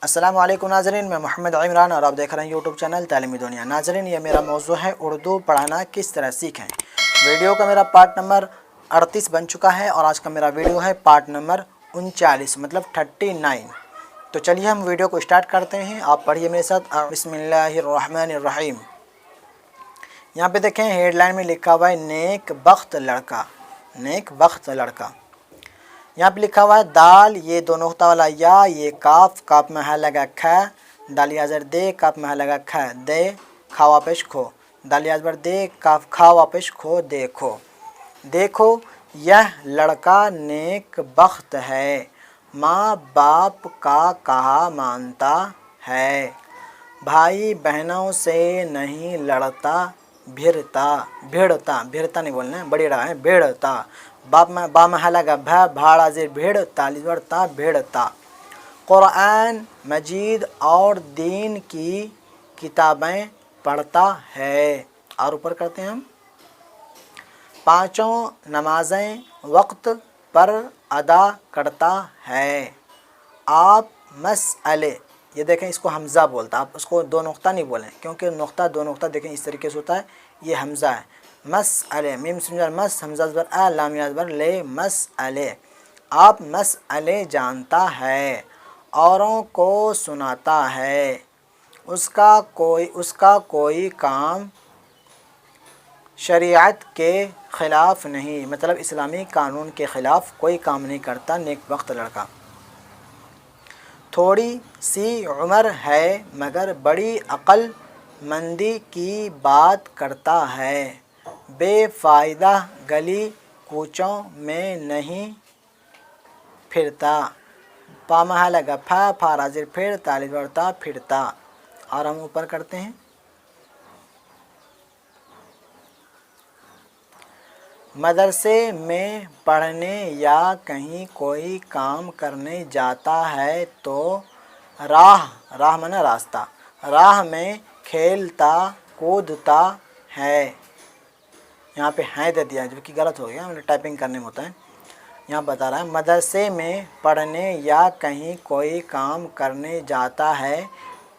अस्सलाम वालेकुम नाज़रीन, मैं मोहम्मद इमरान और आप देख रहे हैं यूट्यूब चैनल तालीमी दुनिया। नाज़रीन, ये मेरा मौजू है उर्दू पढ़ाना किस तरह सीखें। वीडियो का मेरा पार्ट नंबर 38 बन चुका है और आज का मेरा वीडियो है पार्ट नंबर 39 मतलब 39। तो चलिए हम वीडियो को स्टार्ट करते हैं। आप पढ़िए मेरे साथ। बिस्मिल्लाहिर्रहमानिर्रहीम। यहाँ पे देखें हेडलाइन में लिखा हुआ है नेक बख्त लड़का, नेक बख्त लड़का। यहाँ पे लिखा हुआ है दाल, ये दो नुक्ता वाला या, ये काफ, काफ में है लगा ख, दालिया ज़र दे, काफ में है लगा ख, दे खा वापिश खो, दालिया ज़र दे, काफ खा वापिश खो, देखो। देखो यह लड़का नेक बख्त है, माँ बाप का कहा मानता है, भाई बहनों से नहीं लड़ता भिड़ता, भिड़ता भिड़ता नहीं बोलना है, बड़ी रहा है, भिड़ता। बाप में बा में लगा भा, भाड़ा ज़ेर भिड़, ताली बढ़ता भिड़ता। कुरान मजीद और दीन की किताबें पढ़ता है। और ऊपर करते हैं हम, पाँचों नमाजें वक्त पर अदा करता है। आप मसअले, ये देखें इसको हमज़ा बोलता, आप उसको दो नुक्ता नहीं बोलें क्योंकि नुक्ता दो नुक्ता देखें इस तरीके से होता है, ये हमज़ा है। मसअले, मीम समझर मस, हमज़ा ज़बर आ, लाम या ज़बर ले, मसअले। आप मसअले जानता है, औरों को सुनाता है, उसका कोई काम शरीयत के ख़िलाफ़ नहीं, मतलब इस्लामी कानून के ख़िलाफ़ कोई काम नहीं करता, नेक बख्त लड़का। थोड़ी सी उम्र है मगर बड़ी अक़ल मंदी की बात करता है, बेफ़ायदा गली कूचों में नहीं फिरता। पामहा लगा फा, फाराजिर फिर, तालिब बढ़ता फिरता। और हम ऊपर करते हैं, मदरसे में पढ़ने या कहीं कोई काम करने जाता है तो राह माने रास्ता, राह में खेलता कूदता है। यहाँ पे हैं दे दिया है जो कि गलत हो गया, मतलब टाइपिंग करने में होता है। यहाँ बता रहा है मदरसे में पढ़ने या कहीं कोई काम करने जाता है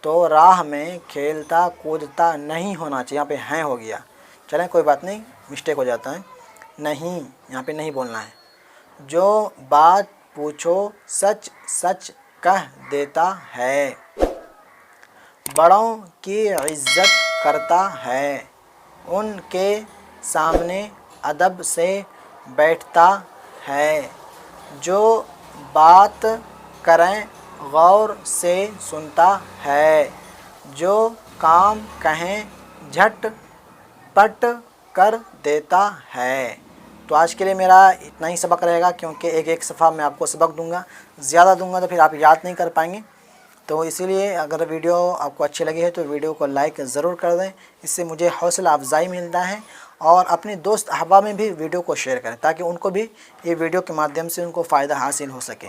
तो राह में खेलता कूदता नहीं होना चाहिए। यहाँ पे हैं हो गया, चलें कोई बात नहीं, मिस्टेक हो जाता है। नहीं, यहाँ पे नहीं बोलना है। जो बात पूछो सच सच कह देता है, बड़ों की इज़्ज़त करता है, उनके सामने अदब से बैठता है, जो बात करें गौर से सुनता है, जो काम कहें झटपट कर देता है। तो आज के लिए मेरा इतना ही सबक रहेगा क्योंकि एक एक सफ़ा मैं आपको सबक दूंगा, ज़्यादा दूंगा तो फिर आप याद नहीं कर पाएंगे। तो इसीलिए अगर वीडियो आपको अच्छी लगी है तो वीडियो को लाइक ज़रूर कर दें, इससे मुझे हौसला अफजाई मिलता है। और अपने दोस्त अहबाब में भी वीडियो को शेयर करें ताकि उनको भी ये वीडियो के माध्यम से उनको फ़ायदा हासिल हो सके।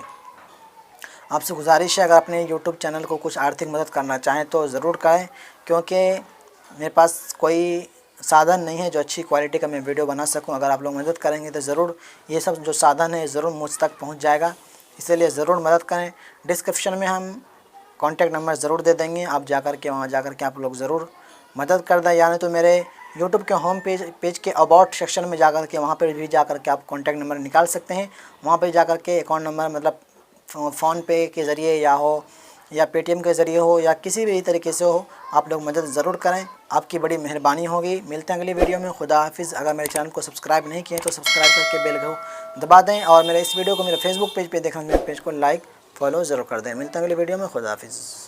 आपसे गुजारिश है, अगर अपने यूट्यूब चैनल को कुछ आर्थिक मदद करना चाहें तो ज़रूर करें, क्योंकि मेरे पास कोई साधन नहीं है जो अच्छी क्वालिटी का मैं वीडियो बना सकूं। अगर आप लोग मदद करेंगे तो ज़रूर ये सब जो साधन है ज़रूर मुझ तक पहुंच जाएगा, इसलिए ज़रूर मदद करें। डिस्क्रिप्शन में हम कॉन्टैक्ट नंबर ज़रूर दे देंगे, आप जाकर के वहाँ जाकर के आप लोग ज़रूर मदद कर दें। यानी तो मेरे यूट्यूब के होम पेज के अबाउट सेक्शन में जाकर के वहाँ पर भी जाकर के आप कॉन्टैक्ट नंबर निकाल सकते हैं। वहाँ पर जाकर के अकाउंट नंबर मतलब फ़ोन पे के ज़रिए या हो या पेटीएम के ज़रिए हो या किसी भी तरीके से हो, आप लोग मदद ज़रूर करें, आपकी बड़ी मेहरबानी होगी। मिलते हैं अगली वीडियो में। खुदा हाफिज़। अगर मेरे चैनल को सब्सक्राइब नहीं किए तो सब्सक्राइब करके बेल को दबा दें और मेरे इस वीडियो को मेरे फेसबुक पेज पे देखें, मेरे पेज को लाइक फॉलो ज़रूर कर दें। मिलते हैं अगली वीडियो में। खुदा हाफिज़।